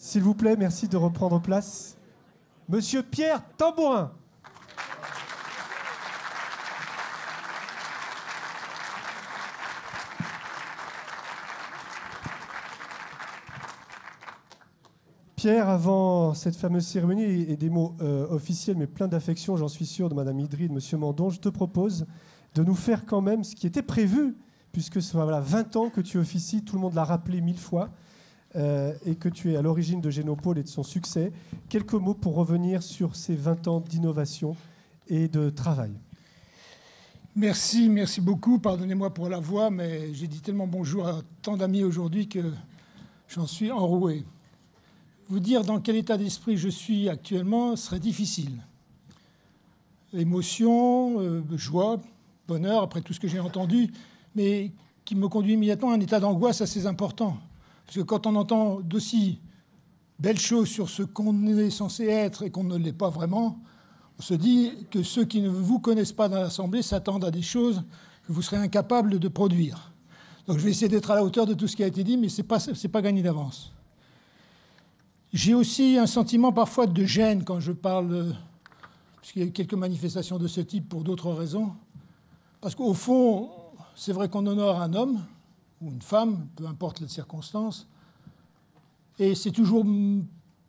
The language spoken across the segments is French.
S'il vous plaît, merci de reprendre place. Monsieur Pierre Tambourin. Pierre, avant cette fameuse cérémonie et des mots officiels, mais plein d'affection, j'en suis sûr, de Madame Idry et de Monsieur Mandon, je te propose de nous faire quand même ce qui était prévu, puisque c'est 20 ans que tu officies, tout le monde l'a rappelé 1000 fois, et que tu es à l'origine de Génopole et de son succès. Quelques mots pour revenir sur ces 20 ans d'innovation et de travail. Merci beaucoup. Pardonnez-moi pour la voix, mais j'ai dit tellement bonjour à tant d'amis aujourd'hui que j'en suis enroué. Vous dire dans quel état d'esprit je suis actuellement serait difficile. Émotion, joie, bonheur, après tout ce que j'ai entendu, mais qui me conduit immédiatement à un état d'angoisse assez important. Parce que quand on entend d'aussi belles choses sur ce qu'on est censé être et qu'on ne l'est pas vraiment, on se dit que ceux qui ne vous connaissent pas dans l'Assemblée s'attendent à des choses que vous serez incapables de produire. Donc je vais essayer d'être à la hauteur de tout ce qui a été dit, mais ce n'est pas gagné d'avance. J'ai aussi un sentiment parfois de gêne quand je parle, parce qu'il y a eu quelques manifestations de ce type pour d'autres raisons. Parce qu'au fond, c'est vrai qu'on honore un homme ou une femme, peu importe les circonstances, et c'est toujours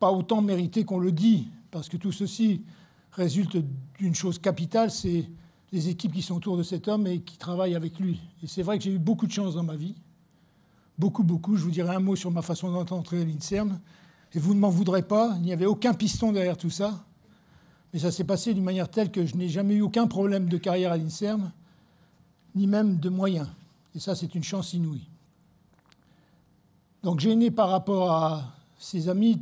pas autant mérité qu'on le dit, parce que tout ceci résulte d'une chose capitale, c'est les équipes qui sont autour de cet homme et qui travaillent avec lui. Et c'est vrai que j'ai eu beaucoup de chance dans ma vie, beaucoup. Je vous dirai un mot sur ma façon d'entrer à l'INSERM. Et vous ne m'en voudrez pas, il n'y avait aucun piston derrière tout ça. Mais ça s'est passé d'une manière telle que je n'ai jamais eu aucun problème de carrière à l'INSERM, ni même de moyens. Et ça, c'est une chance inouïe. Donc gêné par rapport à ces amis,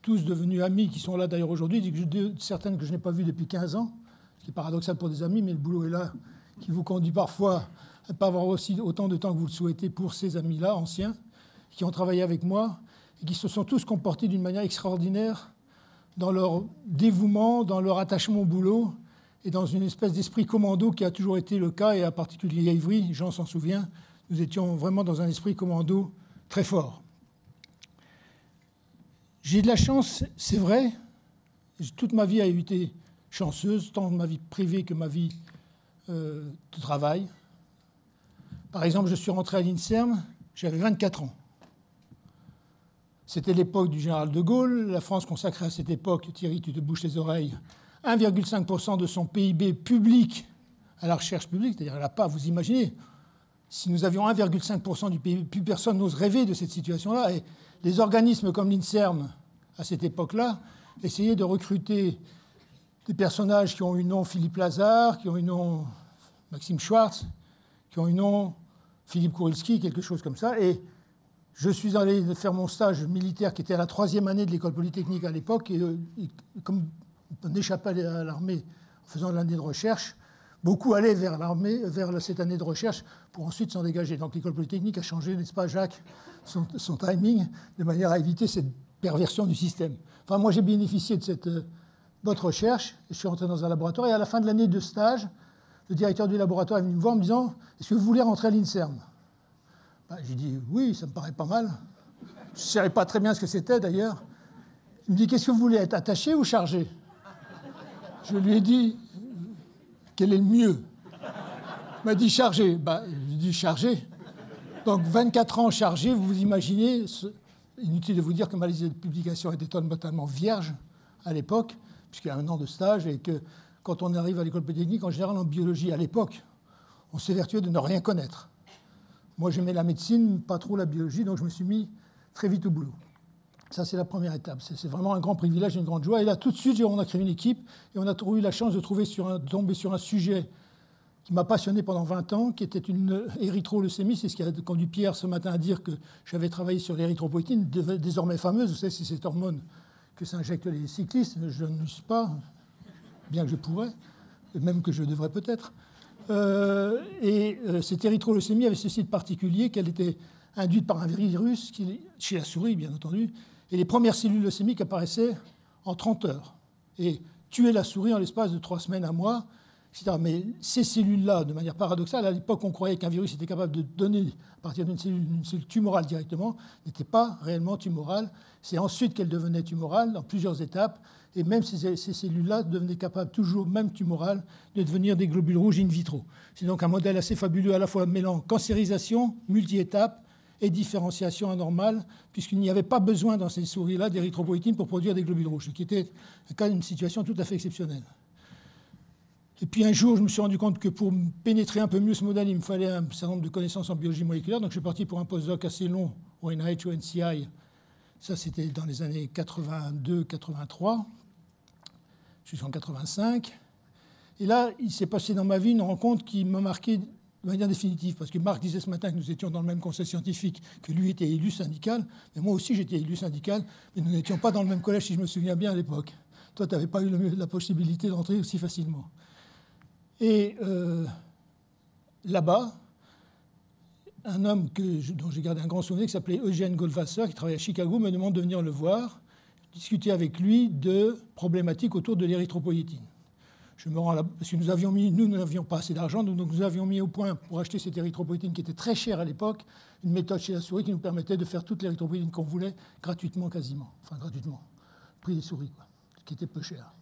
tous devenus amis, qui sont là d'ailleurs aujourd'hui, certaines que je n'ai pas vues depuis 15 ans, ce qui est paradoxal pour des amis, mais le boulot est là, qui vous conduit parfois à ne pas avoir autant de temps que vous le souhaitez pour ces amis-là, anciens, qui ont travaillé avec moi, et qui se sont tous comportés d'une manière extraordinaire dans leur dévouement, dans leur attachement au boulot, et dans une espèce d'esprit commando qui a toujours été le cas, et en particulier à Ivry, Jean s'en souvient, nous étions vraiment dans un esprit commando très fort. J'ai de la chance, c'est vrai, toute ma vie a été chanceuse, tant ma vie privée que ma vie de travail. Par exemple, je suis rentré à l'INSERM, j'avais 24 ans. C'était l'époque du général de Gaulle. La France consacrait à cette époque, Thierry, tu te bouches les oreilles, 1,5% de son PIB public à la recherche publique. C'est-à-dire, elle n'a pas, vous imaginez, si nous avions 1,5% du PIB, plus personne n'ose rêver de cette situation-là. Et les organismes comme l'INSERM, à cette époque-là, essayaient de recruter des personnages qui ont eu nom Philippe Lazare, qui ont eu nom Maxime Schwartz, qui ont eu nom Philippe Kourilski, quelque chose comme ça. Et je suis allé faire mon stage militaire qui était à la 3e année de l'école polytechnique à l'époque. Et comme on échappait à l'armée en faisant l'année de recherche, beaucoup allaient vers l'armée, vers cette année de recherche pour ensuite s'en dégager. Donc l'école polytechnique a changé, n'est-ce pas, Jacques, son timing de manière à éviter cette perversion du système. Enfin, moi, j'ai bénéficié de cette bonne recherche. Je suis rentré dans un laboratoire et à la fin de l'année de stage, le directeur du laboratoire est venu me voir en me disant « Est-ce que vous voulez rentrer à l'INSERM ?» J'ai dit « Oui, ça me paraît pas mal. » Je ne savais pas très bien ce que c'était, d'ailleurs. Il me dit « Qu'est-ce que vous voulez, être attaché ou chargé ?» Je lui ai dit « Quel est le mieux ?» Il m'a dit « Chargé. » Je lui ai dit « Chargé. » Donc 24 ans chargé, vous vous imaginez, inutile de vous dire que ma liste de publications était totalement vierge à l'époque, puisqu'il y a 1 an de stage, et que quand on arrive à l'école polytechnique, en général en biologie à l'époque, on s'évertuait de ne rien connaître. Moi, j'aimais la médecine, pas trop la biologie, donc je me suis mis très vite au boulot. Ça, c'est la première étape. C'est vraiment un grand privilège et une grande joie. Et là, tout de suite, on a créé une équipe et on a eu la chance de tomber sur un sujet qui m'a passionné pendant 20 ans, qui était une érythroleucémie. C'est ce qui a conduit Pierre ce matin à dire que j'avais travaillé sur l'érythropoïétine, désormais fameuse. Vous savez, c'est cette hormone que s'injectent les cyclistes. Je ne l'use pas, bien que je pourrais, et même que je devrais peut-être. Cette érythroleucémie avait ceci de particulier qu'elle était induite par un virus, chez la souris, bien entendu, et les premières cellules leucémiques apparaissaient en 30 heures et tuaient la souris en l'espace de 3 semaines à mois, etc. Mais ces cellules-là, de manière paradoxale, à l'époque, on croyait qu'un virus était capable de donner, à partir d'une cellule tumorale directement, n'était pas réellement tumorale. C'est ensuite qu'elle devenait tumorale, dans plusieurs étapes. Et même ces cellules-là devenaient capables, toujours même tumorales, de devenir des globules rouges in vitro. C'est donc un modèle assez fabuleux, à la fois mêlant cancérisation, multi-étapes, et différenciation anormale, puisqu'il n'y avait pas besoin dans ces souris-là d'érythropoïétine pour produire des globules rouges, ce qui était une situation tout à fait exceptionnelle. Et puis un jour, je me suis rendu compte que pour pénétrer un peu mieux ce modèle, il me fallait un certain nombre de connaissances en biologie moléculaire. Donc je suis parti pour un postdoc assez long au NIH, au NCI. Ça, c'était dans les années 82-83, jusqu'en 85. Et là, il s'est passé dans ma vie une rencontre qui m'a marqué de manière définitive, parce que Marc disait ce matin que nous étions dans le même conseil scientifique, que lui était élu syndical, mais moi aussi j'étais élu syndical, mais nous n'étions pas dans le même collège, si je me souviens bien, à l'époque. Toi, tu n'avais pas eu la possibilité d'entrer aussi facilement. Et là-bas, un homme dont j'ai gardé un grand souvenir, qui s'appelait Eugène Goldwasser, qui travaillait à Chicago, me demande de venir le voir, discuter avec lui de problématiques autour de l'érythropoïétine. Je me rends là parce que nous n'avions pas assez d'argent, donc nous avions mis au point, pour acheter cette érythropoïétine qui était très chère à l'époque, une méthode chez la souris qui nous permettait de faire toute l'érythropoïétine qu'on voulait gratuitement quasiment. Enfin, gratuitement. Prix des souris, quoi, qui était peu cher.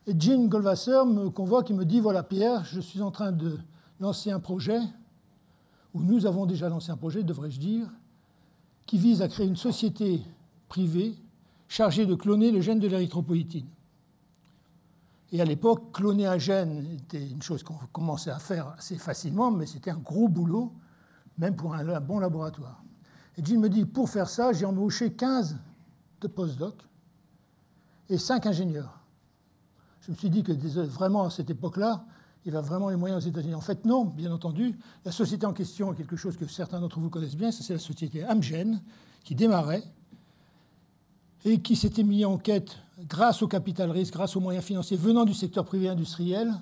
Et Gene Goldwasser me convoque, il me dit, voilà Pierre, je suis en train de lancer un projet, ou nous avons déjà lancé un projet, devrais-je dire, qui vise à créer une société privée chargée de cloner le gène de l'érythropoïétine. Et à l'époque, cloner un gène était une chose qu'on commençait à faire assez facilement, mais c'était un gros boulot, même pour un bon laboratoire. Et Gene me dit, pour faire ça, j'ai embauché 15 de postdocs et 5 ingénieurs. Je me suis dit que vraiment, à cette époque-là, il y avait vraiment les moyens aux États-Unis. En fait, non, bien entendu. La société en question est quelque chose que certains d'entre vous connaissent bien, c'est la société Amgen, qui démarrait et qui s'était mis en quête, grâce au capital risque, grâce aux moyens financiers venant du secteur privé industriel,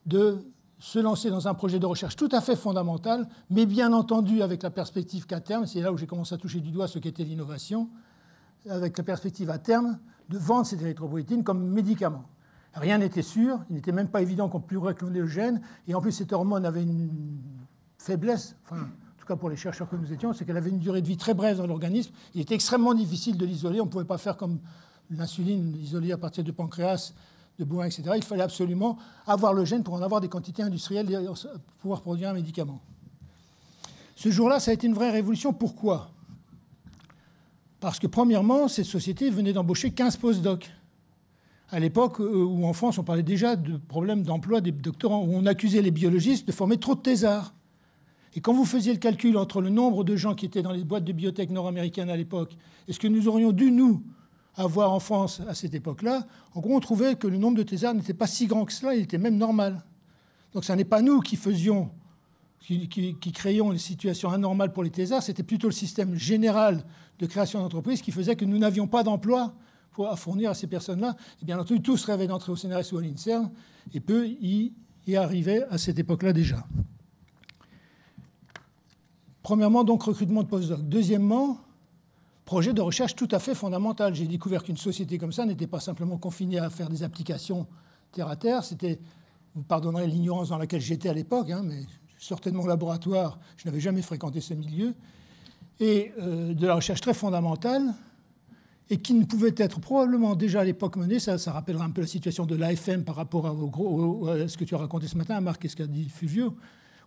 de se lancer dans un projet de recherche tout à fait fondamental, mais bien entendu avec la perspective qu'à terme, c'est là où j'ai commencé à toucher du doigt ce qu'était l'innovation, avec la perspective à terme de vendre cette érythropoïétine comme médicament. Rien n'était sûr, il n'était même pas évident qu'on pourrait cloner le gène, et en plus cette hormone avait une faiblesse, enfin, en tout cas pour les chercheurs que nous étions, c'est qu'elle avait une durée de vie très brève dans l'organisme. Il était extrêmement difficile de l'isoler, on ne pouvait pas faire comme l'insuline isolée à partir du pancréas, de bovins, etc. Il fallait absolument avoir le gène pour en avoir des quantités industrielles et pouvoir produire un médicament. Ce jour-là, ça a été une vraie révolution. Pourquoi ? Parce que premièrement, cette société venait d'embaucher 15 postdocs. À l'époque où en France, on parlait déjà de problèmes d'emploi des doctorants, où on accusait les biologistes de former trop de thésards. Et quand vous faisiez le calcul entre le nombre de gens qui étaient dans les boîtes de biotech nord-américaines à l'époque et ce que nous aurions dû, nous, avoir en France à cette époque-là, en gros, on trouvait que le nombre de thésards n'était pas si grand que cela, il était même normal. Donc ce n'est pas nous qui créions les situations anormales pour les thésards, c'était plutôt le système général de création d'entreprises qui faisait que nous n'avions pas d'emploi à fournir à ces personnes-là. Et bien entendu, tous rêvaient d'entrer au CNRS ou à l'INSERM, et peu y arrivaient à cette époque-là déjà. Premièrement, donc, recrutement de postdocs. Deuxièmement, projet de recherche tout à fait fondamental. J'ai découvert qu'une société comme ça n'était pas simplement confinée à faire des applications terre à terre. C'était, vous pardonnerez l'ignorance dans laquelle j'étais à l'époque, hein, mais je sortais de mon laboratoire, je n'avais jamais fréquenté ce milieu, et de la recherche très fondamentale, et qui ne pouvait être probablement déjà à l'époque menée, ça rappellera un peu la situation de l'AFM par rapport à ce que tu as raconté ce matin, Marc, et ce qu'a dit Fulvio.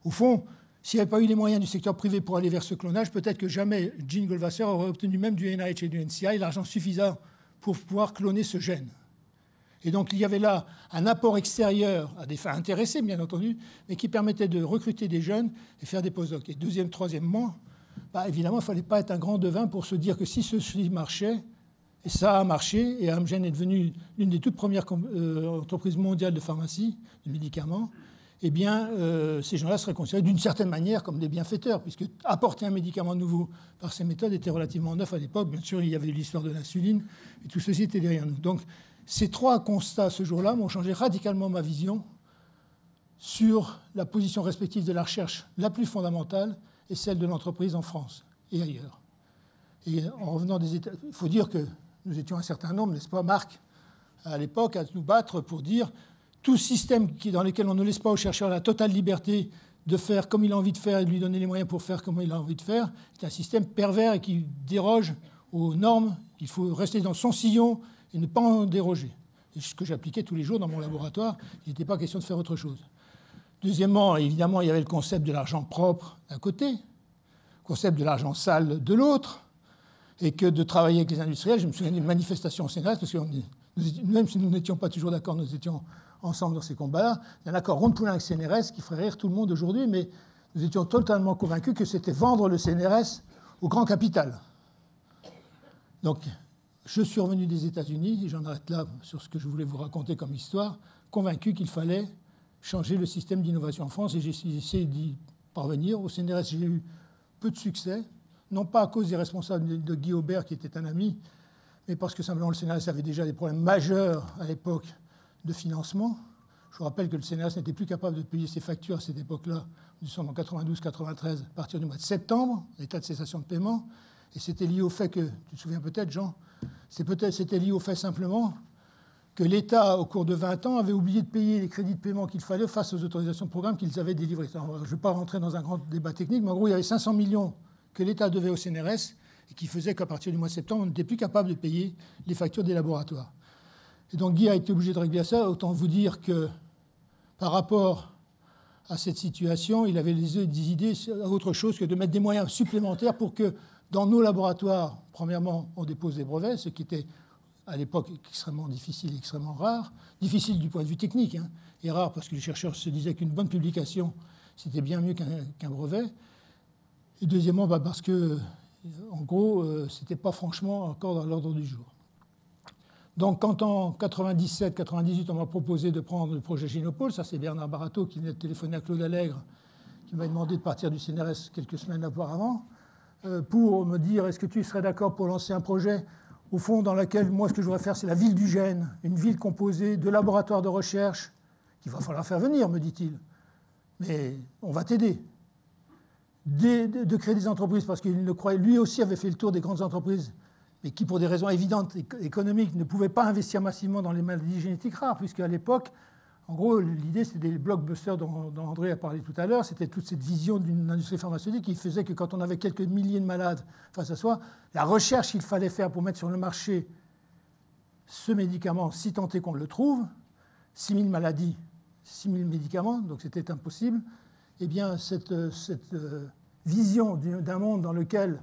Au fond, s'il n'y avait pas eu les moyens du secteur privé pour aller vers ce clonage, peut-être que jamais Gene Goldwasser aurait obtenu même du NIH et du NCI l'argent suffisant pour pouvoir cloner ce gène. Et donc il y avait là un apport extérieur à des fins intéressées, bien entendu, mais qui permettait de recruter des jeunes et faire des postdocs. Et troisièmement, évidemment, il ne fallait pas être un grand devin pour se dire que si ceci marchait, et ça a marché, et Amgen est devenue l'une des toutes premières entreprises mondiales de pharmacie, de médicaments, eh bien, ces gens-là seraient considérés d'une certaine manière comme des bienfaiteurs, puisque apporter un médicament nouveau par ces méthodes était relativement neuf à l'époque. Bien sûr, il y avait l'histoire de l'insuline, et tout ceci était derrière nous. Donc, ces trois constats, ce jour-là, m'ont changé radicalement ma vision sur la position respective de la recherche la plus fondamentale et celle de l'entreprise en France et ailleurs. Et en revenant des États, il faut dire que nous étions un certain nombre, n'est-ce pas, Marc, à l'époque, à nous battre pour dire tout système dans lequel on ne laisse pas au chercheur la totale liberté de faire comme il a envie de faire et de lui donner les moyens pour faire comme il a envie de faire, c'est un système pervers et qui déroge aux normes. Il faut rester dans son sillon et ne pas en déroger. C'est ce que j'appliquais tous les jours dans mon laboratoire. Il n'était pas question de faire autre chose. Deuxièmement, évidemment, il y avait le concept de l'argent propre d'un côté, le concept de l'argent sale de l'autre, et que de travailler avec les industriels, je me souviens d'une manifestation au CNRS, parce que même si nous n'étions pas toujours d'accord, nous étions ensemble dans ces combats-là, un accord rond-de-poulain avec le CNRS qui ferait rire tout le monde aujourd'hui, mais nous étions totalement convaincus que c'était vendre le CNRS au grand capital. Donc, je suis revenu des États-Unis, et j'en arrête là sur ce que je voulais vous raconter comme histoire, convaincu qu'il fallait changer le système d'innovation en France, et j'ai essayé d'y parvenir. Au CNRS, j'ai eu peu de succès, non pas à cause des responsables de Guy Aubert, qui était un ami, mais parce que simplement le CNRS avait déjà des problèmes majeurs à l'époque de financement. Je vous rappelle que le CNRS n'était plus capable de payer ses factures à cette époque-là, nous sommes en 92-93, à partir du mois de septembre, l'état de cessation de paiement, et c'était lié au fait que, tu te souviens peut-être, Jean, c'était lié au fait simplement que l'État, au cours de 20 ans, avait oublié de payer les crédits de paiement qu'il fallait face aux autorisations de programme qu'ils avaient délivrées. Alors, je ne vais pas rentrer dans un grand débat technique, mais en gros, il y avait 500 millions que l'État devait au CNRS et qui faisait qu'à partir du mois de septembre, on n'était plus capable de payer les factures des laboratoires. Et donc Guy a été obligé de régler ça. Autant vous dire que par rapport à cette situation, il avait des idées à autre chose que de mettre des moyens supplémentaires pour que dans nos laboratoires, premièrement, on dépose des brevets, ce qui était à l'époque extrêmement difficile, extrêmement rare. Difficile du point de vue technique, hein, et rare parce que les chercheurs se disaient qu'une bonne publication, c'était bien mieux qu'un brevet. Et deuxièmement, parce que, en gros, ce n'était pas franchement encore dans l'ordre du jour. Donc, quand en 97-98, on m'a proposé de prendre le projet Génopole, ça c'est Bernard Barateau qui venait de téléphoner à Claude Allègre, qui m'a demandé de partir du CNRS quelques semaines auparavant, pour me dire est-ce que tu serais d'accord pour lancer un projet, au fond, dans lequel, moi, ce que je voudrais faire, c'est la ville du Gène, une ville composée de laboratoires de recherche, qu'il va falloir faire venir, me dit-il. Mais on va t'aider. De créer des entreprises, parce qu'il le croyait, lui aussi avait fait le tour des grandes entreprises, mais qui, pour des raisons évidentes économiques, ne pouvaient pas investir massivement dans les maladies génétiques rares, puisqu'à l'époque, en gros, l'idée, c'était des blockbusters dont André a parlé tout à l'heure, c'était toute cette vision d'une industrie pharmaceutique qui faisait que quand on avait quelques milliers de malades face à soi, la recherche qu'il fallait faire pour mettre sur le marché ce médicament, si tant est qu'on le trouve, 6 000 maladies, 6 000 médicaments, donc c'était impossible, eh bien, cette vision d'un monde dans lequel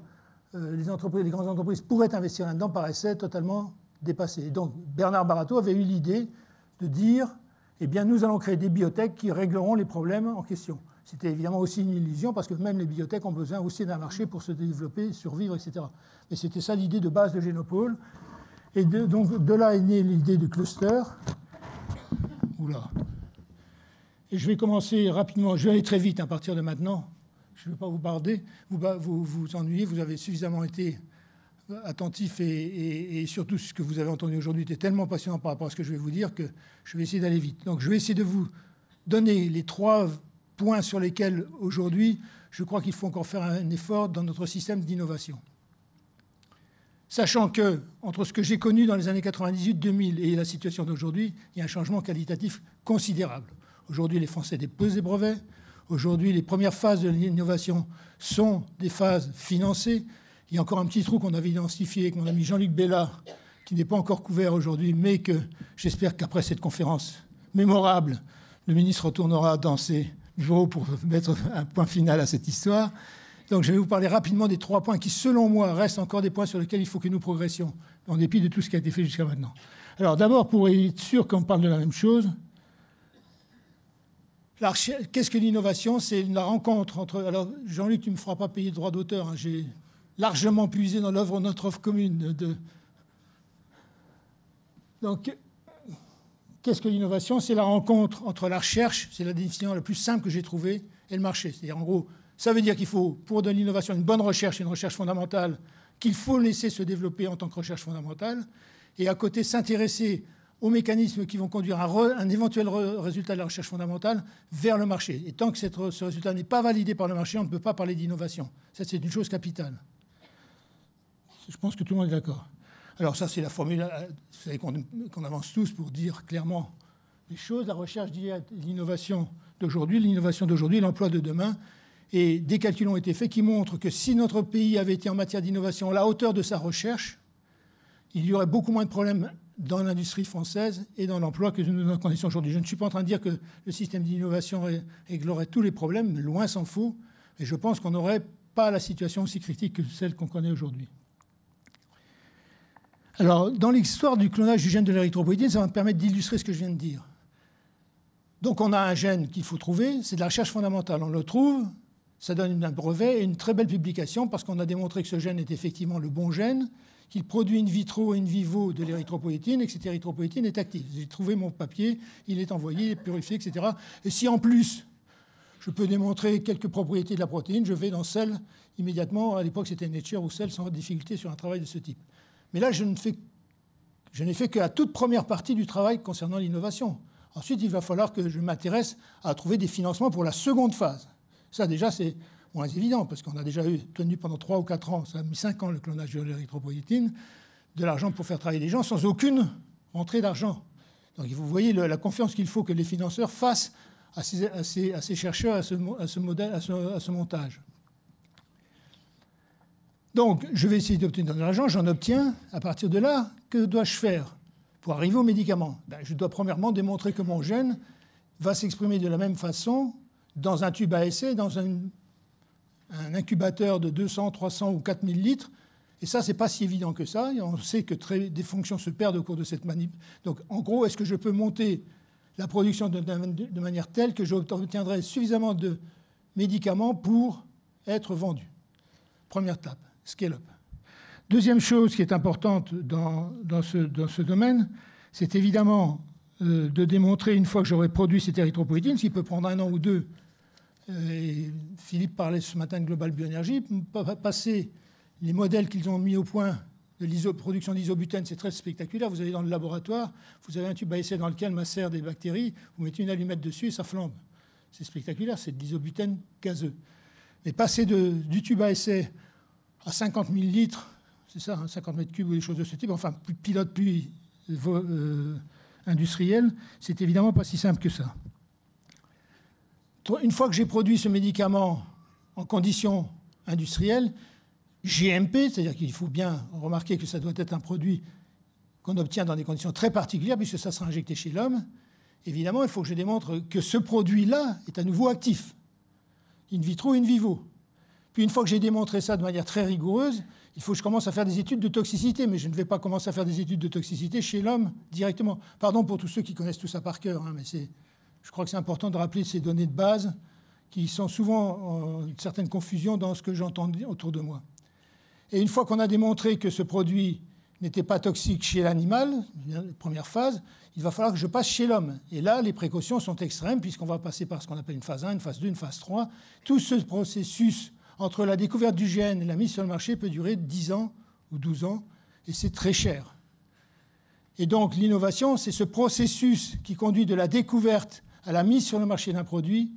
les grandes entreprises pourraient investir là-dedans paraissait totalement dépassée. Et donc, Bernard Barateau avait eu l'idée de dire eh bien, nous allons créer des biotech qui régleront les problèmes en question. C'était évidemment aussi une illusion, parce que même les biotech ont besoin aussi d'un marché pour se développer, survivre, etc. Mais c'était ça l'idée de base de Génopole. Et donc, de là est née l'idée du cluster. Oula. Et je vais commencer rapidement, je vais aller très vite à partir de maintenant. Je ne vais pas vous barder, vous ennuyer, vous avez suffisamment été attentif et surtout ce que vous avez entendu aujourd'hui était tellement passionnant par rapport à ce que je vais vous dire que je vais essayer d'aller vite. Donc je vais essayer de vous donner les 3 points sur lesquels aujourd'hui je crois qu'il faut encore faire un effort dans notre système d'innovation. Sachant que entre ce que j'ai connu dans les années 98-2000 et la situation d'aujourd'hui, il y a un changement qualitatif considérable. Aujourd'hui, les Français déposent des brevets. Aujourd'hui, les premières phases de l'innovation sont des phases financées. Il y a encore un petit trou qu'on avait identifié avec mon ami Jean-Luc Bella, qui n'est pas encore couvert aujourd'hui, mais que j'espère qu'après cette conférence mémorable, le ministre retournera dans ses bureaux pour mettre un point final à cette histoire. Donc je vais vous parler rapidement des 3 points qui, selon moi, restent encore des points sur lesquels il faut que nous progressions, en dépit de tout ce qui a été fait jusqu'à maintenant. Alors d'abord, pour être sûr qu'on parle de la même chose, qu'est-ce que l'innovation? C'est la rencontre entre... Alors Jean-Luc, tu ne me feras pas payer de droit d'auteur, hein, j'ai largement puisé dans notre œuvre commune. Donc, qu'est-ce que l'innovation? C'est la rencontre entre la recherche, c'est la définition la plus simple que j'ai trouvée, et le marché. C'est-à-dire, en gros, ça veut dire qu'il faut, pour de l'innovation, une bonne recherche, une recherche fondamentale, qu'il faut laisser se développer en tant que recherche fondamentale, et à côté, s'intéresser aux mécanismes qui vont conduire un éventuel résultat de la recherche fondamentale vers le marché. Et tant que ce résultat n'est pas validé par le marché, on ne peut pas parler d'innovation. Ça, c'est une chose capitale. Je pense que tout le monde est d'accord. Alors ça, c'est la formule, vous savez qu'on avance tous pour dire clairement les choses, la recherche d'hier, l'innovation d'aujourd'hui, l'emploi de demain. Et des calculs ont été faits qui montrent que si notre pays avait été en matière d'innovation à la hauteur de sa recherche, il y aurait beaucoup moins de problèmes dans l'industrie française et dans l'emploi que nous en connaissons aujourd'hui. Je ne suis pas en train de dire que le système d'innovation réglerait tous les problèmes, mais loin s'en faut. Et je pense qu'on n'aurait pas la situation aussi critique que celle qu'on connaît aujourd'hui. Alors, dans l'histoire du clonage du gène de l'érythropoïétine, ça va me permettre d'illustrer ce que je viens de dire. Donc, on a un gène qu'il faut trouver, c'est de la recherche fondamentale. On le trouve, ça donne un brevet et une très belle publication parce qu'on a démontré que ce gène est effectivement le bon gène, qu'il produit in vitro et in vivo de l'érythropoïétine et que cette érythropoïétine est active. J'ai trouvé mon papier, il est envoyé, il est purifié, etc. Et si en plus, je peux démontrer quelques propriétés de la protéine, je vais dans Cell immédiatement. À l'époque, c'était Nature ou Cell sans difficulté sur un travail de ce type. Mais là, je n'ai fait que la toute première partie du travail concernant l'innovation. Ensuite, il va falloir que je m'intéresse à trouver des financements pour la seconde phase. Ça, déjà, c'est moins évident, parce qu'on a déjà tenu pendant 3 ou 4 ans, ça a mis 5 ans le clonage de l'érythropoïétine, de l'argent pour faire travailler les gens sans aucune rentrée d'argent. Donc, vous voyez la confiance qu'il faut que les financeurs fassent à ces chercheurs, à ce modèle, à ce montage. Donc, je vais essayer d'obtenir de l'argent, j'en obtiens. À partir de là, que dois-je faire pour arriver au médicament? Je dois premièrement démontrer que mon gène va s'exprimer de la même façon dans un tube à essai, dans un incubateur de 200, 300 ou 4000 litres. Et ça, ce n'est pas si évident que ça. Et on sait que des fonctions se perdent au cours de cette manip. Donc, en gros, est-ce que je peux monter la production de manière telle que j'obtiendrai suffisamment de médicaments pour être vendu? Première étape. Scale-up. Deuxième chose qui est importante dans ce domaine, c'est évidemment de démontrer, une fois que j'aurai produit cette érythropoïétine, ce qui peut prendre 1 an ou 2, et Philippe parlait ce matin de Global Bioénergie, passer les modèles qu'ils ont mis au point de production d'isobutène, c'est très spectaculaire. Vous allez dans le laboratoire, vous avez un tube à essai dans lequel macèrent des bactéries, vous mettez une allumette dessus et ça flambe. C'est spectaculaire, c'est de l'isobutène gazeux. Mais passer du tube à essai à 50 000 litres, c'est ça, 50 mètres cubes ou des choses de ce type, enfin, plus pilote, plus industriel, c'est évidemment pas si simple que ça. Une fois que j'ai produit ce médicament en conditions industrielles, GMP, c'est-à-dire qu'il faut bien remarquer que ça doit être un produit qu'on obtient dans des conditions très particulières, puisque ça sera injecté chez l'homme, évidemment, il faut que je démontre que ce produit-là est à nouveau actif, in vitro, in vivo. Puis une fois que j'ai démontré ça de manière très rigoureuse, il faut que je commence à faire des études de toxicité, mais je ne vais pas commencer à faire des études de toxicité chez l'homme directement. Pardon pour tous ceux qui connaissent tout ça par cœur, hein, mais je crois que c'est important de rappeler ces données de base qui sont souvent une certaine confusion dans ce que j'entends autour de moi. Et une fois qu'on a démontré que ce produit n'était pas toxique chez l'animal, première phase, il va falloir que je passe chez l'homme. Et là, les précautions sont extrêmes, puisqu'on va passer par ce qu'on appelle une phase 1, une phase 2, une phase 3. Tout ce processus entre la découverte du gène et la mise sur le marché peut durer 10 ans ou 12 ans, et c'est très cher. Et donc l'innovation, c'est ce processus qui conduit de la découverte à la mise sur le marché d'un produit.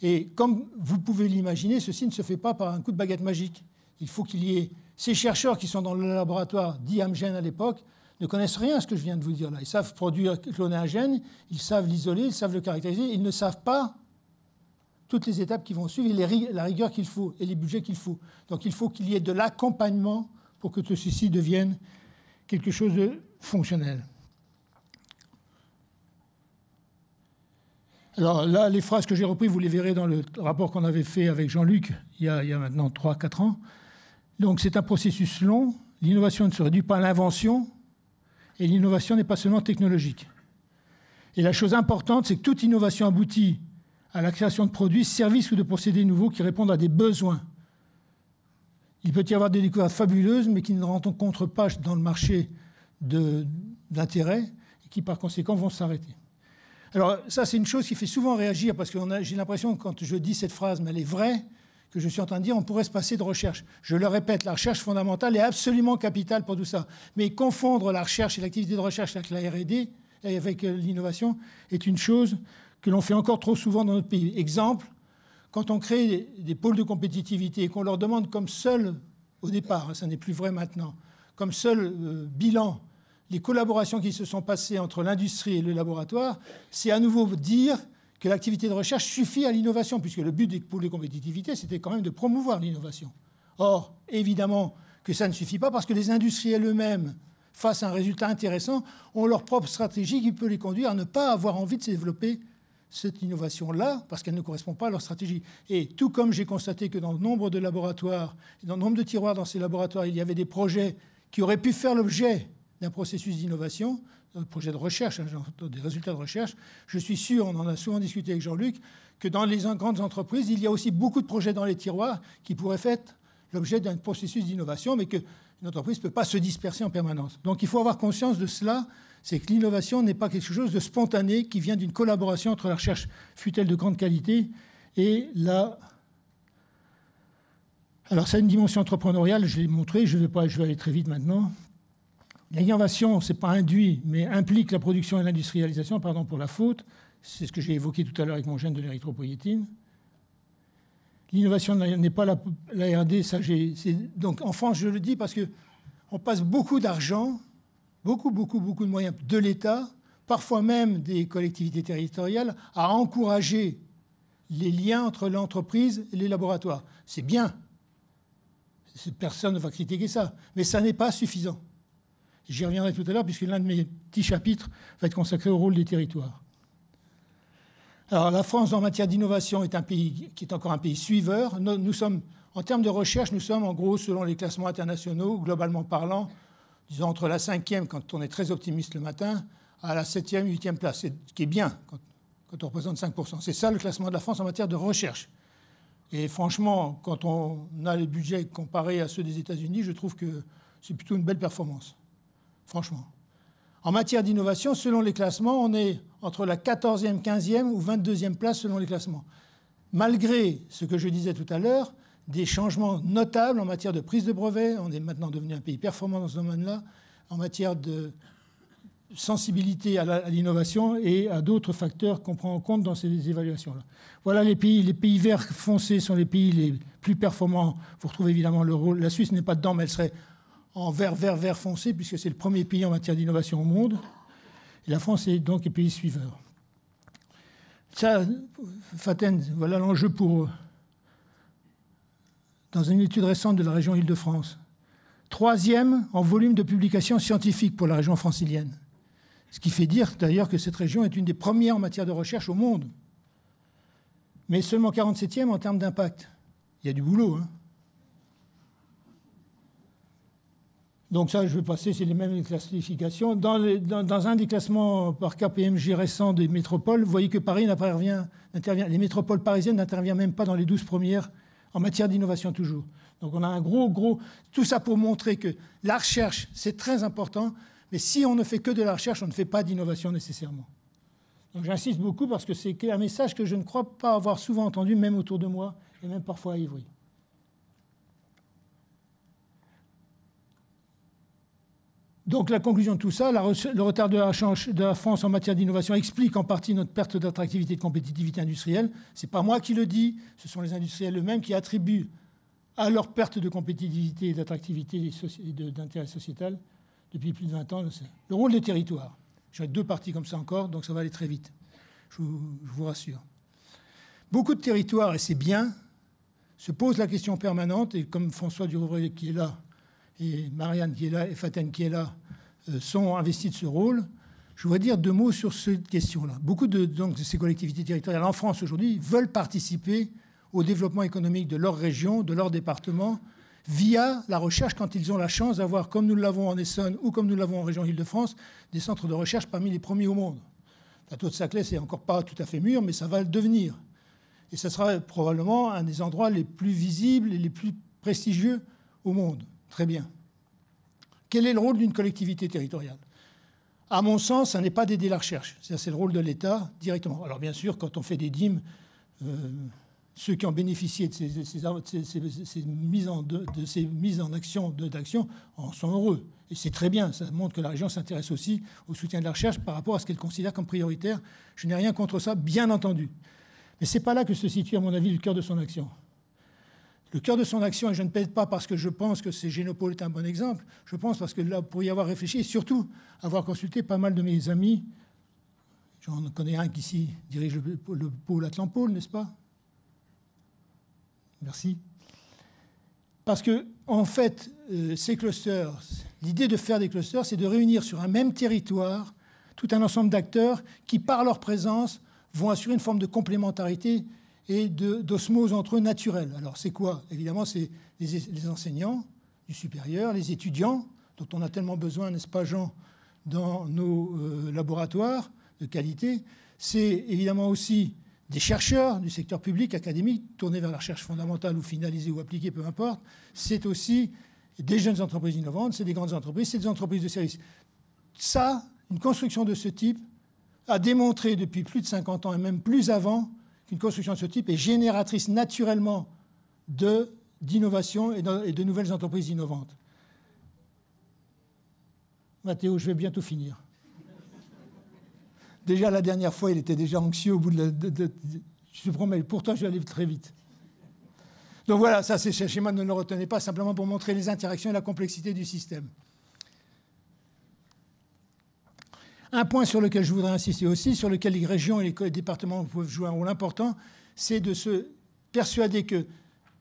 Et comme vous pouvez l'imaginer, ceci ne se fait pas par un coup de baguette magique. Il faut qu'il y ait ces chercheurs qui sont dans le laboratoire dit Amgen à l'époque, ne connaissent rien à ce que je viens de vous dire là. Ils savent cloner un gène, ils savent l'isoler, ils savent le caractériser, ils ne savent pas toutes les étapes qui vont suivre et la rigueur qu'il faut et les budgets qu'il faut. Donc il faut qu'il y ait de l'accompagnement pour que tout ceci devienne quelque chose de fonctionnel. Alors là, les phrases que j'ai reprises, vous les verrez dans le rapport qu'on avait fait avec Jean-Luc il y a maintenant 3-4 ans. Donc c'est un processus long. L'innovation ne se réduit pas à l'invention et l'innovation n'est pas seulement technologique. Et la chose importante, c'est que toute innovation aboutit à la création de produits, services ou de procédés nouveaux qui répondent à des besoins. Il peut y avoir des découvertes fabuleuses, mais qui ne rencontrent pas dans le marché d'intérêt et qui, par conséquent, vont s'arrêter. Alors, ça, c'est une chose qui fait souvent réagir, parce que j'ai l'impression, quand je dis cette phrase, mais elle est vraie, que je suis en train de dire, on pourrait se passer de recherche. Je le répète, la recherche fondamentale est absolument capitale pour tout ça. Mais confondre la recherche et l'activité de recherche avec la R&D, et avec l'innovation, est une chose que l'on fait encore trop souvent dans notre pays. Exemple, quand on crée des pôles de compétitivité et qu'on leur demande comme seul, au départ, ça n'est plus vrai maintenant, comme seul bilan les collaborations qui se sont passées entre l'industrie et le laboratoire, c'est à nouveau dire que l'activité de recherche suffit à l'innovation, puisque le but des pôles de compétitivité, c'était quand même de promouvoir l'innovation. Or, évidemment que ça ne suffit pas, parce que les industriels eux-mêmes, face à un résultat intéressant, ont leur propre stratégie qui peut les conduire à ne pas avoir envie de se développer cette innovation-là, parce qu'elle ne correspond pas à leur stratégie. Et tout comme j'ai constaté que dans nombre de laboratoires, dans nombre de tiroirs dans ces laboratoires, il y avait des projets qui auraient pu faire l'objet d'un processus d'innovation, un projet de recherche, des résultats de recherche, je suis sûr, on en a souvent discuté avec Jean-Luc, que dans les grandes entreprises, il y a aussi beaucoup de projets dans les tiroirs qui pourraient faire l'objet d'un processus d'innovation, mais qu'une entreprise ne peut pas se disperser en permanence. Donc il faut avoir conscience de cela, c'est que l'innovation n'est pas quelque chose de spontané qui vient d'une collaboration entre la recherche, fut-elle de grande qualité, et la... Alors ça a une dimension entrepreneuriale, je l'ai montré, je vais aller très vite maintenant. L'innovation, ce n'est pas induit, mais implique la production et l'industrialisation, pardon pour la faute. C'est ce que j'ai évoqué tout à l'heure avec mon gène de l'érythropoïétine. L'innovation n'est pas la R&D. Donc en France, je le dis parce qu'on passe beaucoup d'argent, beaucoup de moyens de l'État, parfois même des collectivités territoriales, à encourager les liens entre l'entreprise et les laboratoires. C'est bien. Personne ne va critiquer ça. Mais ça n'est pas suffisant. J'y reviendrai tout à l'heure, puisque l'un de mes petits chapitres va être consacré au rôle des territoires. Alors, la France, en matière d'innovation, est un pays qui est encore un pays suiveur. Nous sommes, en termes de recherche, nous sommes, en gros, selon les classements internationaux, globalement parlant, disons entre la 5e, quand on est très optimiste le matin, à la 7e, 8e place, ce qui est bien quand on représente 5%. C'est ça le classement de la France en matière de recherche. Et franchement, quand on a les budgets comparés à ceux des États-Unis, je trouve que c'est plutôt une belle performance. Franchement. En matière d'innovation, selon les classements, on est entre la 14e, 15e ou 22e place selon les classements. Malgré ce que je disais tout à l'heure, des changements notables en matière de prise de brevets, on est maintenant devenu un pays performant dans ce domaine-là, en matière de sensibilité à l'innovation et à d'autres facteurs qu'on prend en compte dans ces évaluations-là. Voilà les pays. Les pays verts foncés sont les pays les plus performants. Vous retrouvez évidemment le rôle. La Suisse n'est pas dedans, mais elle serait en vert foncé, puisque c'est le premier pays en matière d'innovation au monde. Et la France est donc le pays suiveur. Ça, Faten, voilà l'enjeu pour... Dans une étude récente de la région Île-de-France. 3e en volume de publications scientifiques pour la région francilienne. Ce qui fait dire d'ailleurs que cette région est une des premières en matière de recherche au monde. Mais seulement 47e en termes d'impact. Il y a du boulot, hein. Donc ça, je vais passer, c'est les mêmes classifications. Dans un des classements par KPMG récents des métropoles, vous voyez que Paris n'intervient, les métropoles parisiennes n'interviennent même pas dans les 12 premières en matière d'innovation toujours. Donc on a un gros... Tout ça pour montrer que la recherche, c'est très important, mais si on ne fait que de la recherche, on ne fait pas d'innovation nécessairement. Donc j'insiste beaucoup parce que c'est un message que je ne crois pas avoir souvent entendu, même autour de moi, et même parfois à Ivry. Donc la conclusion de tout ça, le retard de la France en matière d'innovation explique en partie notre perte d'attractivité et de compétitivité industrielle. Ce n'est pas moi qui le dis, ce sont les industriels eux-mêmes qui attribuent à leur perte de compétitivité et d'attractivité et d'intérêt sociétal depuis plus de 20 ans. Le rôle des territoires. J'ai 2 parties comme ça encore, donc ça va aller très vite. Je vous rassure. Beaucoup de territoires, et c'est bien, se posent la question permanente, et comme François Durouvray qui est là, et Marianne qui est là, et Faten qui est là, sont investis de ce rôle, je voudrais dire 2 mots sur cette question-là. Beaucoup de ces collectivités territoriales en France aujourd'hui veulent participer au développement économique de leur région, de leur département, via la recherche quand ils ont la chance d'avoir, comme nous l'avons en Essonne ou comme nous l'avons en région Île-de-France, des centres de recherche parmi les premiers au monde. Le plateau de Saclay, c'est encore pas tout à fait mûr, mais ça va le devenir. Et ça sera probablement un des endroits les plus visibles et les plus prestigieux au monde. Très bien. Quel est le rôle d'une collectivité territoriale ? À mon sens, ça n'est pas d'aider la recherche. C'est le rôle de l'État directement. Alors bien sûr, quand on fait des DIM, ceux qui ont bénéficié de ces mises en action en sont heureux. Et c'est très bien. Ça montre que la région s'intéresse aussi au soutien de la recherche par rapport à ce qu'elle considère comme prioritaire. Je n'ai rien contre ça, bien entendu. Mais ce n'est pas là que se situe, à mon avis, le cœur de son action. Le cœur de son action, et je ne plaide pas parce que je pense que Génopole est un bon exemple, je pense parce que là, pour y avoir réfléchi, et surtout avoir consulté pas mal de mes amis, j'en connais un qui ici dirige le pôle Atlant-Pôle, n'est-ce pas? Merci. Parce que, en fait, ces clusters, l'idée de faire des clusters, c'est de réunir sur un même territoire tout un ensemble d'acteurs qui, par leur présence, vont assurer une forme de complémentarité et d'osmose entre eux naturelle. Alors, c'est quoi? Évidemment, c'est les enseignants du supérieur, les étudiants, dont on a tellement besoin, n'est-ce pas, Jean, dans nos laboratoires de qualité. C'est évidemment aussi des chercheurs du secteur public, académique, tournés vers la recherche fondamentale ou finalisée ou appliquée, peu importe. C'est aussi des jeunes entreprises innovantes, c'est des grandes entreprises, c'est des entreprises de services. Ça, une construction de ce type a démontré depuis plus de 50 ans, et même plus avant, qu'une construction de ce type est génératrice naturellement d'innovation et de nouvelles entreprises innovantes. Mathéo, je vais bientôt finir. Déjà, la dernière fois, il était déjà anxieux au bout de je te promets, pourtant, je vais aller très vite. Donc voilà, ça, c'est ce schéma, ne le retenez pas, simplement pour montrer les interactions et la complexité du système. Un point sur lequel je voudrais insister aussi, sur lequel les régions et les départements peuvent jouer un rôle important, c'est de se persuader que,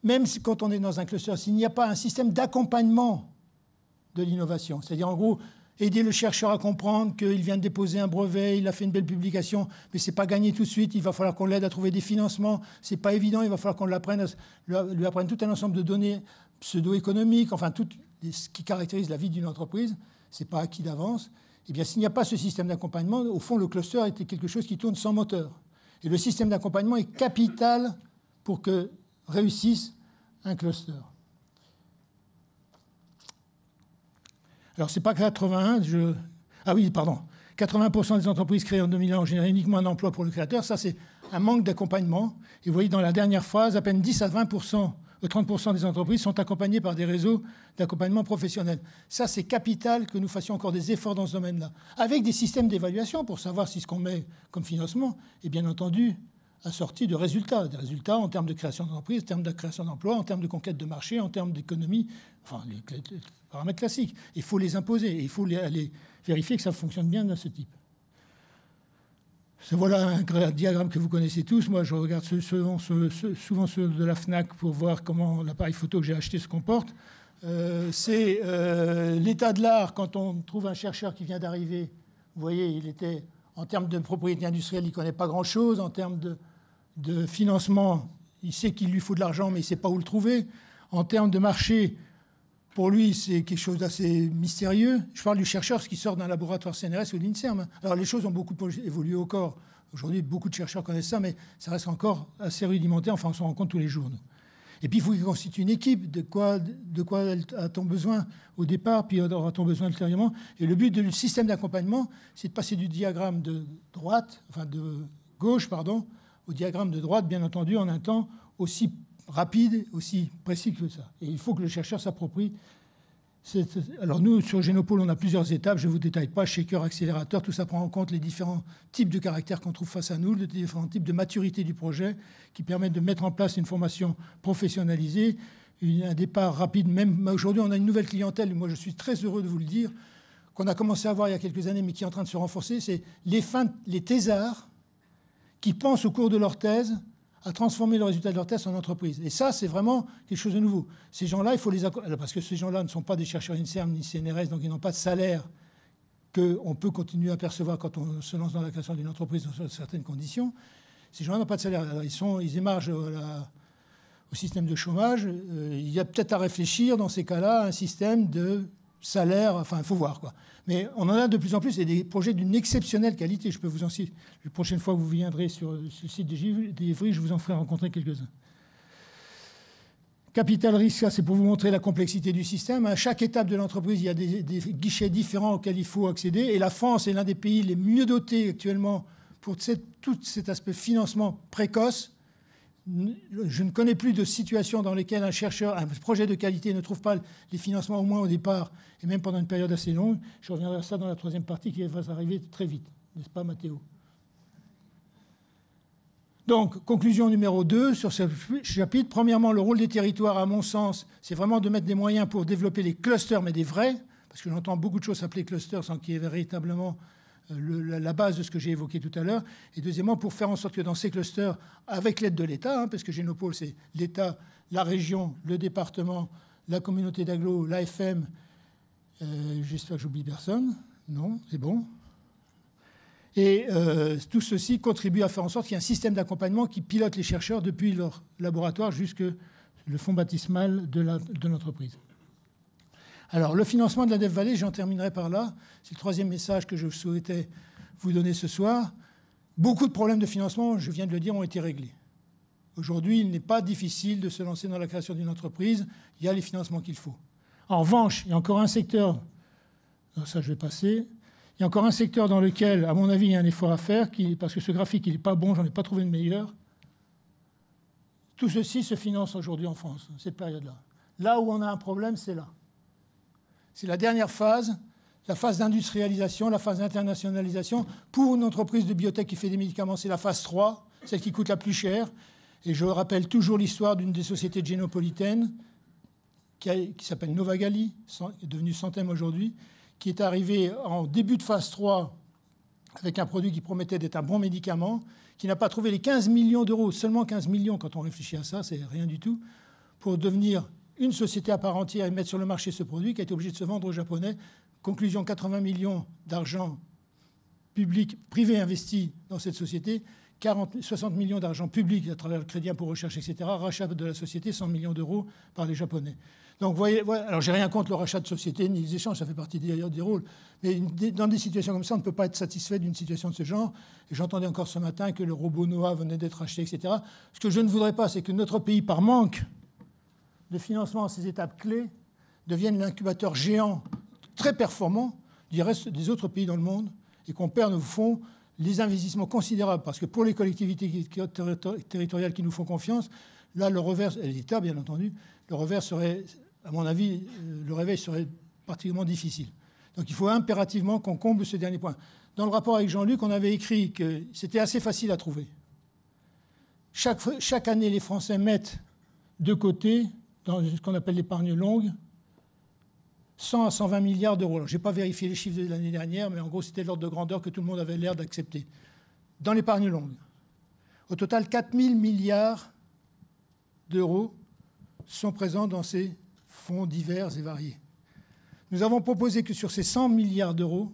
même quand on est dans un cluster, s'il n'y a pas un système d'accompagnement de l'innovation, c'est-à-dire en gros, aider le chercheur à comprendre qu'il vient de déposer un brevet, il a fait une belle publication, mais ce n'est pas gagné tout de suite, il va falloir qu'on l'aide à trouver des financements, ce n'est pas évident, il va falloir qu'on lui apprenne tout un ensemble de données pseudo-économiques, enfin tout ce qui caractérise la vie d'une entreprise, ce n'est pas acquis d'avance. Eh bien, s'il n'y a pas ce système d'accompagnement, au fond, le cluster était quelque chose qui tourne sans moteur. Et le système d'accompagnement est capital pour que réussisse un cluster. Alors, ce n'est pas 81, Ah oui, pardon. 80% des entreprises créées en 2001 ont généré uniquement un emploi pour le créateur. Ça, c'est un manque d'accompagnement. Et vous voyez, dans la dernière phrase, à peine 10 à 20%, 30% des entreprises sont accompagnées par des réseaux d'accompagnement professionnel. Ça, c'est capital que nous fassions encore des efforts dans ce domaine-là, avec des systèmes d'évaluation pour savoir si ce qu'on met comme financement est bien entendu assorti de résultats. Des résultats en termes de création d'entreprise, en termes de création d'emplois, en termes de conquête de marché, en termes d'économie, enfin, les paramètres classiques. Il faut les imposer et il faut aller vérifier que ça fonctionne bien de ce type. Voilà un diagramme que vous connaissez tous. Moi, je regarde souvent ceux de la FNAC pour voir comment l'appareil photo que j'ai acheté se comporte. C'est l'état de l'art quand on trouve un chercheur qui vient d'arriver. Vous voyez, il était, en termes de propriété industrielle, il ne connaît pas grand-chose. En termes de financement, il sait qu'il lui faut de l'argent, mais il ne sait pas où le trouver. En termes de marché, pour lui, c'est quelque chose d'assez mystérieux. Je parle du chercheur qui sort d'un laboratoire CNRS ou de l'INSERM. Alors, les choses ont beaucoup évolué au corps. Aujourd'hui, beaucoup de chercheurs connaissent ça, mais ça reste encore assez rudimentaire. Enfin, on s'en rend compte tous les jours, nous. Et puis, il faut qu'il constitue une équipe. De quoi a-t-on besoin au départ, puis aura-t-on besoin ultérieurement? Et le but du système d'accompagnement, c'est de passer du diagramme de gauche, au diagramme de droite, bien entendu, en un temps aussi rapide, aussi précis que ça. Et il faut que le chercheur s'approprie. Alors nous, sur Génopole, on a plusieurs étapes. Je ne vous détaille pas, shaker, accélérateur, tout ça prend en compte les différents types de caractères qu'on trouve face à nous, les différents types de maturité du projet qui permettent de mettre en place une formation professionnalisée, un départ rapide. Même aujourd'hui, on a une nouvelle clientèle, moi je suis très heureux de vous le dire, qu'on a commencé à voir il y a quelques années, mais qui est en train de se renforcer, c'est les thésards qui pensent au cours de leur thèse à transformer le résultat de leur thèse en entreprise. Et ça, c'est vraiment quelque chose de nouveau. Ces gens-là, il faut les accompagner, parce que ces gens-là ne sont pas des chercheurs INSERM ni CNRS, donc ils n'ont pas de salaire qu'on peut continuer à percevoir quand on se lance dans la création d'une entreprise dans certaines conditions. Ces gens-là n'ont pas de salaire. Alors, ils émargent au système de chômage. Il y a peut-être à réfléchir, dans ces cas-là, à un système de salaire. Enfin, il faut voir, quoi. Mais on en a de plus en plus, et des projets d'une exceptionnelle qualité. Je peux vous en citer. La prochaine fois que vous viendrez sur le site d'Ivry, je vous en ferai rencontrer quelques-uns. Capital risque, ça c'est pour vous montrer la complexité du système. À chaque étape de l'entreprise, il y a des guichets différents auxquels il faut accéder. Et la France est l'un des pays les mieux dotés actuellement pour tout cet aspect financement précoce. Je ne connais plus de situation dans lesquelles un chercheur, un projet de qualité ne trouve pas les financements au moins au départ, et même pendant une période assez longue. Je reviendrai à ça dans la troisième partie qui va arriver très vite. N'est-ce pas, Mathéo? Donc, conclusion numéro 2 sur ce chapitre. Premièrement, le rôle des territoires, à mon sens, c'est vraiment de mettre des moyens pour développer les clusters, mais des vrais, parce que j'entends beaucoup de choses s'appeler clusters sans qu'il y ait véritablement la base de ce que j'ai évoqué tout à l'heure. Et deuxièmement, pour faire en sorte que dans ces clusters, avec l'aide de l'État, parce que Génopôle, c'est l'État, la région, le département, la communauté d'agglo, l'AFM, j'espère que j'oublie personne. Non, c'est bon. Et tout ceci contribue à faire en sorte qu'il y ait un système d'accompagnement qui pilote les chercheurs depuis leur laboratoire jusqu'au fonds baptismal de l'entreprise. Alors, le financement de la Dev Valley, j'en terminerai par là. C'est le troisième message que je souhaitais vous donner ce soir. Beaucoup de problèmes de financement, je viens de le dire, ont été réglés. Aujourd'hui, il n'est pas difficile de se lancer dans la création d'une entreprise. Il y a les financements qu'il faut. En revanche, il y a encore un secteur, ça je vais passer, il y a encore un secteur dans lequel, à mon avis, il y a un effort à faire, parce que ce graphique, il n'est pas bon, j'en ai pas trouvé de meilleur. Tout ceci se finance aujourd'hui en France, cette période-là. Là où on a un problème, c'est là. C'est la dernière phase, la phase d'industrialisation, la phase d'internationalisation. Pour une entreprise de biotech qui fait des médicaments, c'est la phase 3, celle qui coûte la plus cher. Et je rappelle toujours l'histoire d'une des sociétés génopolitaines qui s'appelle Novagali, qui est devenue Santem aujourd'hui, qui est arrivée en début de phase 3 avec un produit qui promettait d'être un bon médicament, qui n'a pas trouvé les 15 millions d'euros, seulement 15 millions quand on réfléchit à ça, c'est rien du tout, pour devenir une société à part entière et mettre sur le marché ce produit, qui a été obligé de se vendre aux Japonais. Conclusion, 80 millions d'argent public, privé investi dans cette société, 60 millions d'argent public à travers le crédit impôt recherche, etc. Rachat de la société, 100 millions d'euros par les Japonais. Donc, vous voyez, alors j'ai rien contre le rachat de société ni les échanges, ça fait partie des rôles. Mais dans des situations comme ça, on ne peut pas être satisfait d'une situation de ce genre. Et j'entendais encore ce matin que le robot Noah venait d'être acheté, etc. Ce que je ne voudrais pas, c'est que notre pays, par manque de financement à ces étapes clés, devienne l'incubateur géant très performant du reste des autres pays dans le monde et qu'on perde au fond les investissements considérables. Parce que pour les collectivités territoriales qui nous font confiance, là, le revers, et l'État bien entendu, le revers serait, à mon avis, le réveil serait particulièrement difficile. Donc il faut impérativement qu'on comble ce dernier point. Dans le rapport avec Jean-Luc, on avait écrit que c'était assez facile à trouver. Chaque année, les Français mettent de côté, dans ce qu'on appelle l'épargne longue, 100 à 120 milliards d'euros. Je n'ai pas vérifié les chiffres de l'année dernière, mais en gros, c'était l'ordre de grandeur que tout le monde avait l'air d'accepter. Dans l'épargne longue. Au total, 4 000 milliards d'euros sont présents dans ces fonds divers et variés. Nous avons proposé que sur ces 100 milliards d'euros,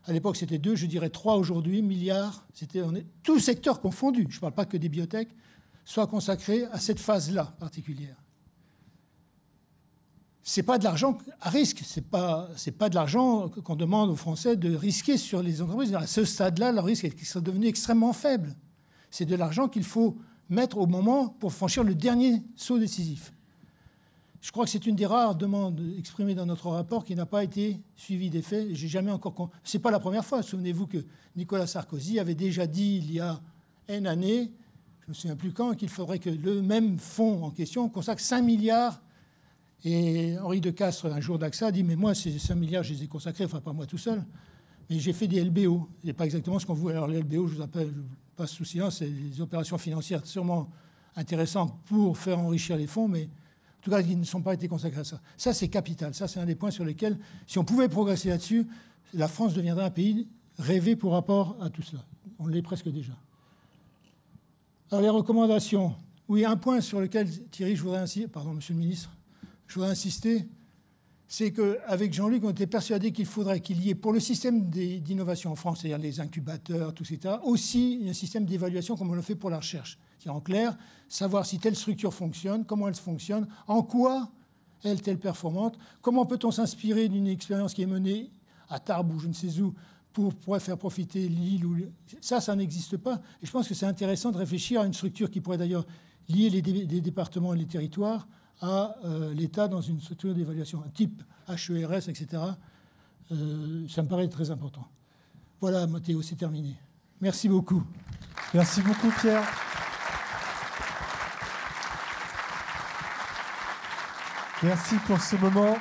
à l'époque c'était 2, je dirais 3 aujourd'hui, milliards, c'était tout secteur confondu, je ne parle pas que des biotech, soit consacré à cette phase-là particulière. Ce n'est pas de l'argent à risque, ce n'est pas de l'argent qu'on demande aux Français de risquer sur les entreprises. À ce stade-là, le risque est devenu extrêmement faible. C'est de l'argent qu'il faut mettre au moment pour franchir le dernier saut décisif. Je crois que c'est une des rares demandes exprimées dans notre rapport qui n'a pas été suivie des faits. J'ai jamais encore. C'est pas la première fois. Souvenez-vous que Nicolas Sarkozy avait déjà dit il y a une année, je ne me souviens plus quand, qu'il faudrait que le même fonds en question consacre 5 milliards. Et Henri de Castres, un jour d'AXA, a dit « Mais moi, ces 5 milliards, je les ai consacrés, enfin pas moi tout seul, mais j'ai fait des LBO. » C'est pas exactement ce qu'on voulait. Alors les LBO, je vous passe sous silence, c'est des opérations financières sûrement intéressantes pour faire enrichir les fonds, mais en tout cas, ils ne sont pas été consacrés à ça. Ça, c'est capital. Ça, c'est un des points sur lesquels, si on pouvait progresser là-dessus, la France deviendrait un pays rêvé pour rapport à tout cela. On l'est presque déjà. Alors les recommandations. Oui, un point sur lequel, Thierry, je voudrais insister, pardon, monsieur le ministre, je voudrais insister, c'est qu'avec Jean-Luc, on était persuadé qu'il faudrait qu'il y ait, pour le système d'innovation en France, c'est-à-dire les incubateurs, tout ça, aussi un système d'évaluation comme on le fait pour la recherche. C'est-à-dire, en clair, savoir si telle structure fonctionne, comment elle fonctionne, en quoi est-elle performante, comment peut-on s'inspirer d'une expérience qui est menée à Tarbes ou je ne sais où pour faire profiter l'île. Ça n'existe pas. Et je pense que c'est intéressant de réfléchir à une structure qui pourrait d'ailleurs lier les départements et les territoires à l'État dans une structure d'évaluation, un type HERS, etc. Ça me paraît très important. Voilà, Mathéo, c'est terminé. Merci beaucoup. Merci beaucoup, Pierre. Merci pour ce moment.